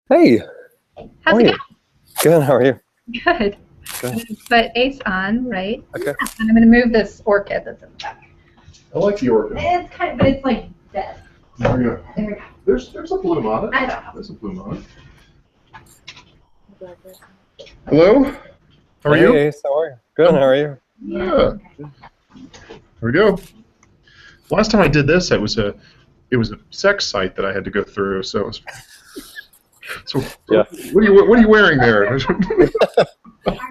Hey, how How's are it you? Good, how are you? going? Good. Good. Put Ace on, right? Yeah. Okay. And I'm going to move this orchid that's in the back. I like the orchid. It's kind of, but it's like dead. There we go. There we go. There's a bloom on it. I know. There's a bloom on it. Hello. How are you? Hey, Ace, how are you? Good, how are you? Yeah. There we go. Last time I did this, it was a sex site that I had to go through. So Yeah. what are you wearing there?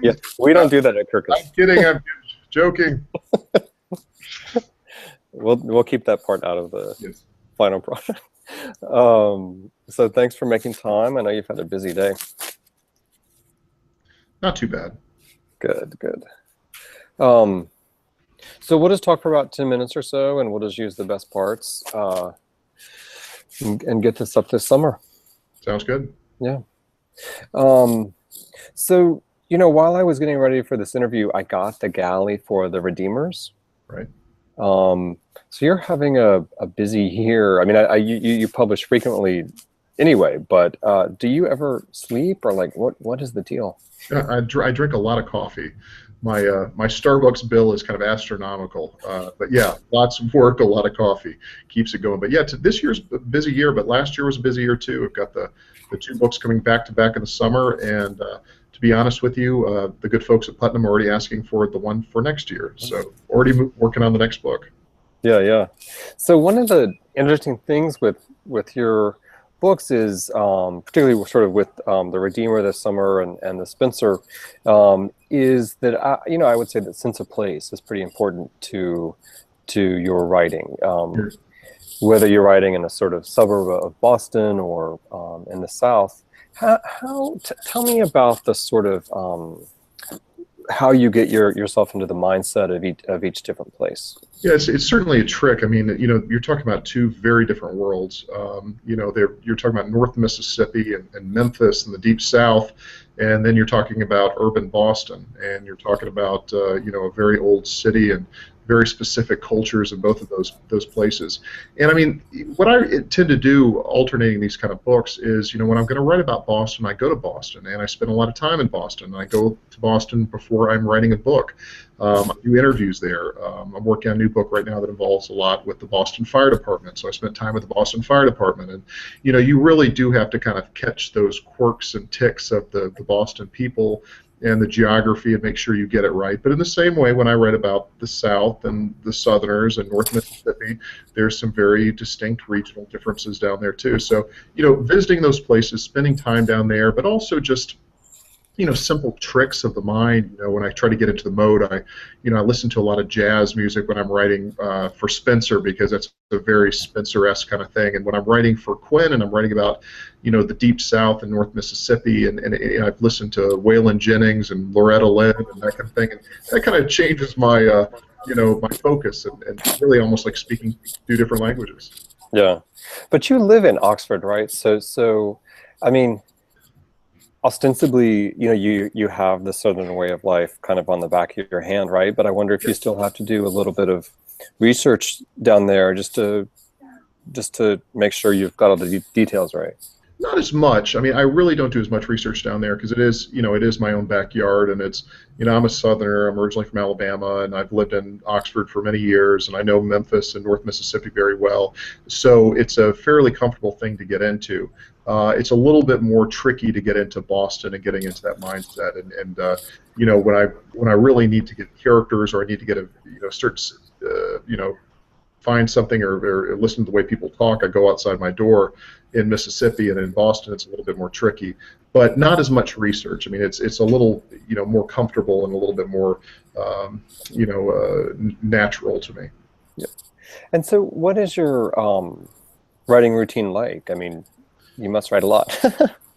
Yeah, we don't do that at Kirkus. I'm kidding. I'm joking. We'll keep that part out of the Yes. final product. So thanks for making time. I know you've had a busy day. Not too bad. Good, good. So we'll just talk for about 10 minutes or so, and we'll just use the best parts and get this up this summer. Sounds good. Yeah. So, while I was getting ready for this interview, I got the galley for the Redeemers. Right. So you're having a busy year. I mean, you publish frequently anyway, but do you ever sleep, or like what is the deal? I drink a lot of coffee. My Starbucks bill is kind of astronomical, but yeah, lots of work, a lot of coffee keeps it going. But yeah, this year's a busy year, but last year was a busy year too. We've got the two books coming back to back in the summer, and to be honest with you, the good folks at Putnam are already asking for the one for next year, so already working on the next book. Yeah, yeah. So one of the interesting things with your books is, particularly sort of with the Redeemer this summer and the Spencer, is that I would say that sense of place is pretty important to your writing. Yes. Whether you're writing in a sort of suburb of Boston or in the South, tell me about the sort of how you get yourself into the mindset of each different place. Yeah, it's certainly a trick. I mean, you're talking about two very different worlds. You're talking about North Mississippi and Memphis and the Deep South, and then you're talking about urban Boston, and you're talking about a very old city and very specific cultures in both of those places. And I mean, what I tend to do alternating these kind of books is, when I'm going to write about Boston, I go to Boston and I spend a lot of time in Boston. I go to Boston before I'm writing a book. I do interviews there. I'm working on a new book right now that involves a lot with the Boston Fire Department, so I spent time with the Boston Fire Department. And you really do have to kind of catch those quirks and ticks of the Boston people and the geography and make sure you get it right. But in the same way, when I write about the South and the Southerners and North Mississippi, there's some very distinct regional differences down there too. So, visiting those places, spending time down there, but also just simple tricks of the mind. When I try to get into the mode, I listen to a lot of jazz music when I'm writing for Spencer, because that's a very Spencer-esque kind of thing. And when I'm writing for Quinn and I'm writing about, the Deep South and North Mississippi, and I've listened to Waylon Jennings and Loretta Lynn and that kind of thing, and that kind of changes my, my focus and really almost like speaking two different languages. Yeah, but you live in Oxford, right? So I mean, ostensibly, you have the Southern way of life kind of on the back of your hand, right? But I wonder if you still have to do a little bit of research down there just to make sure you've got all the details right. Not as much. I mean, I really don't do as much research down there because it is my own backyard, and it's, I'm a Southerner. I'm originally from Alabama, and I've lived in Oxford for many years, and I know Memphis and North Mississippi very well. So it's a fairly comfortable thing to get into. It's a little bit more tricky to get into Boston and getting into that mindset, and when I really need to get characters, or I need to get a certain find something or listen to the way people talk, I go outside my door in Mississippi, and in Boston it's a little bit more tricky, but not as much research. I mean, it's a little more comfortable and a little bit more natural to me. Yeah. And so, what is your writing routine like? I mean, you must write a lot.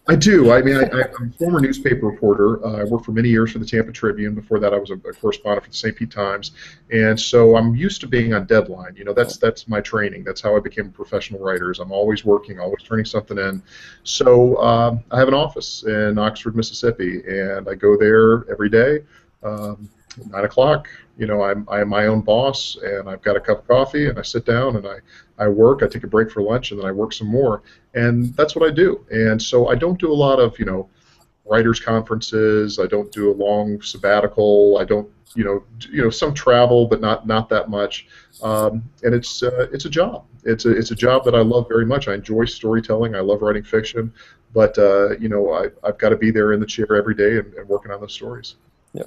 I do. I mean, I'm a former newspaper reporter. I worked for many years for the Tampa Tribune. Before that, I was a correspondent for the St. Pete Times, and so I'm used to being on deadline. That's my training. That's how I became a professional writer. I'm always working, always turning something in. So I have an office in Oxford, Mississippi, and I go there every day. 9 o'clock, I'm my own boss, and I've got a cup of coffee, and I sit down and I work. I take a break for lunch, and then I work some more, and that's what I do. And so I don't do a lot of writers conferences. I don't do a long sabbatical. I don't some travel, but not that much. And it's a job. It's a job that I love very much. I enjoy storytelling. I love writing fiction, but I've got to be there in the chair every day and working on those stories. Yeah.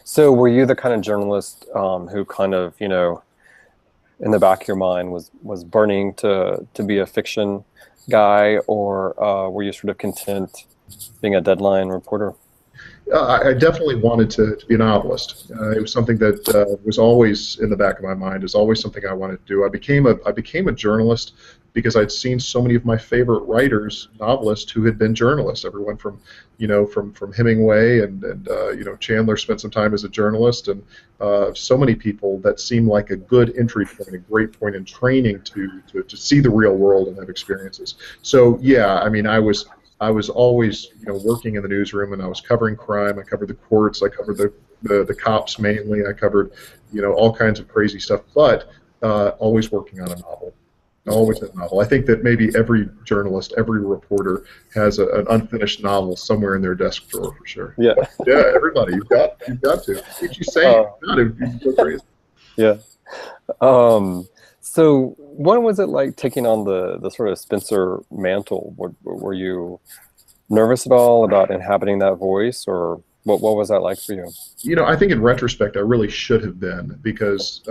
So were you the kind of journalist who kind of, in the back of your mind was burning to be a fiction guy, or were you sort of content being a deadline reporter? I definitely wanted to be a novelist. It was something that was always in the back of my mind. It was always something I wanted to do. I became a journalist because I'd seen so many of my favorite writers, novelists, who had been journalists. Everyone from Hemingway and Chandler spent some time as a journalist, and so many people that seemed like a good entry point, a great point in training to see the real world and have experiences. So yeah, I mean, I was always, working in the newsroom, and I was covering crime. I covered the courts. I covered the cops mainly. I covered, all kinds of crazy stuff. But always working on a novel. Always a novel. I think that maybe every journalist, every reporter has an unfinished novel somewhere in their desk drawer for sure. Yeah. Yeah. Everybody, you've got to. What you say? You'd go crazy. Yeah. So when was it like taking on the sort of Spencer mantle? Were you nervous at all about inhabiting that voice, or what was that like for you? I think in retrospect, I really should have been, because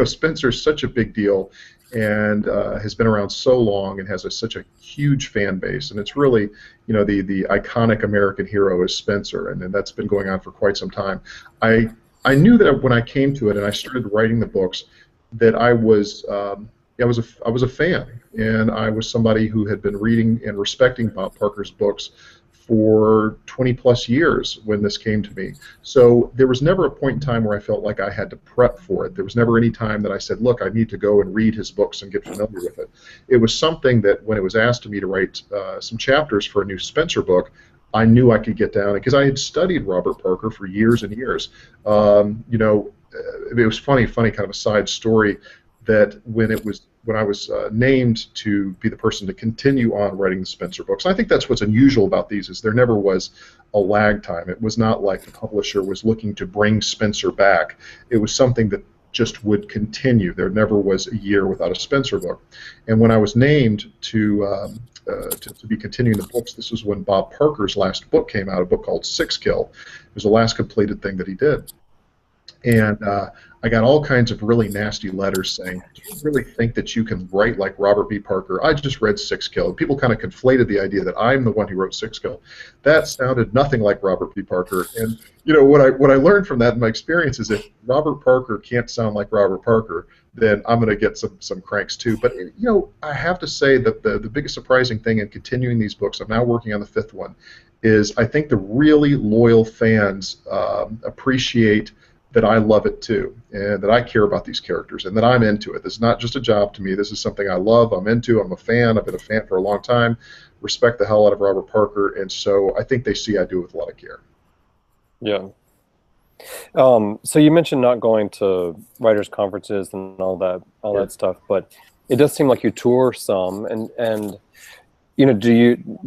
Spencer's such a big deal, and has been around so long, and has such a huge fan base, and it's really, the iconic American hero is Spencer, and that's been going on for quite some time. I knew that when I came to it and I started writing the books, that I was a fan, and I was somebody who had been reading and respecting Bob Parker's books for 20 plus years when this came to me. So there was never a point in time where I felt like I had to prep for it. There was never any time that I said, look, I need to go and read his books and get familiar with it. It was something that when it was asked of me to write some chapters for a new Spencer book, I knew I could get down, because I had studied Robert Parker for years and years. It was funny kind of a side story, that when I was named to be the person to continue on writing the Spencer books, and I think that's what's unusual about these, is there never was a lag time. It was not like the publisher was looking to bring Spencer back. It was something that just would continue. There never was a year without a Spencer book. And when I was named to be continuing the books, this was when Bob Parker's last book came out, a book called Six Kill. It was the last completed thing that he did. And I got all kinds of really nasty letters saying, do you really think that you can write like Robert B. Parker? I just read Six Kill. People kind of conflated the idea that I'm the one who wrote Six Kill. That sounded nothing like Robert B. Parker. And what I learned from that in my experience is, if Robert Parker can't sound like Robert Parker, then I'm going to get some cranks too. But I have to say that the biggest surprising thing in continuing these books, I'm now working on the 5th one, is I think the really loyal fans appreciate that I love it too, and that I care about these characters, and that I'm into it. This is not just a job to me. This is something I love. I'm into. I'm a fan. I've been a fan for a long time. Respect the hell out of Robert Parker, and so I think they see I do it with a lot of care. Yeah. So you mentioned not going to writers' conferences and all that stuff, but it does seem like you tour some, and do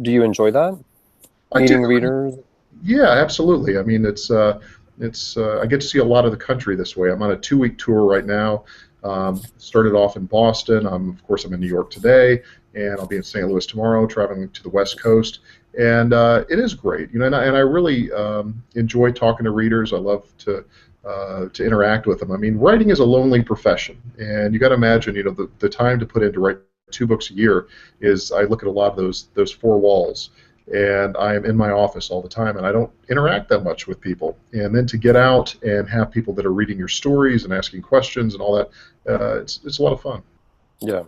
you enjoy that? Meeting readers? Yeah, absolutely. I mean, I get to see a lot of the country this way. I'm on a 2-week tour right now. Started off in Boston. Of course, I'm in New York today, and I'll be in St. Louis tomorrow, traveling to the West Coast. And it is great, and I really enjoy talking to readers. I love to interact with them. I mean, writing is a lonely profession, and you got to imagine, the time to put in to write 2 books a year is, I look at a lot of those 4 walls. And I am in my office all the time, and I don't interact that much with people. And then to get out and have people that are reading your stories and asking questions and all that, it's a lot of fun. Yeah.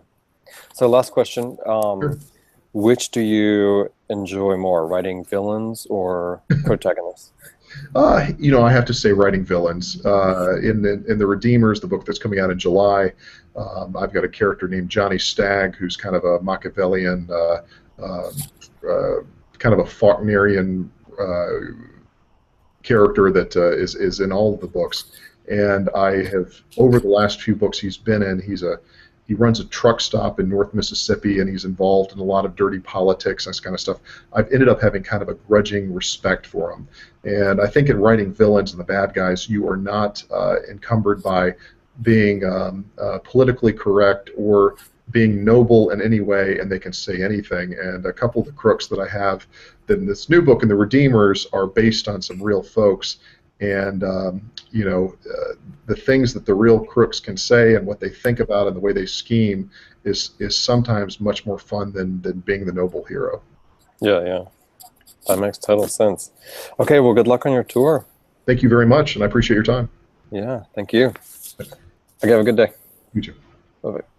So last question, Sure. Which do you enjoy more, writing villains or protagonists? I have to say writing villains. In the Redeemers, the book that's coming out in July, I've got a character named Johnny Stagg, who's kind of a Machiavellian, kind of a Faulknerian character that is in all of the books. And I have, over the last few books he's been in, he runs a truck stop in North Mississippi, and he's involved in a lot of dirty politics and this kind of stuff. I've ended up having kind of a grudging respect for him. And I think in writing villains and the bad guys, you are not encumbered by being politically correct or being noble in any way, and they can say anything. And a couple of the crooks that I have in this new book, and the Redeemers, are based on some real folks. And the things that the real crooks can say and what they think about and the way they scheme is sometimes much more fun than being the noble hero. Yeah, that makes total sense. Okay, well, good luck on your tour. Thank you very much, and I appreciate your time. Yeah, thank you. Okay, have a good day. You too. Bye-bye.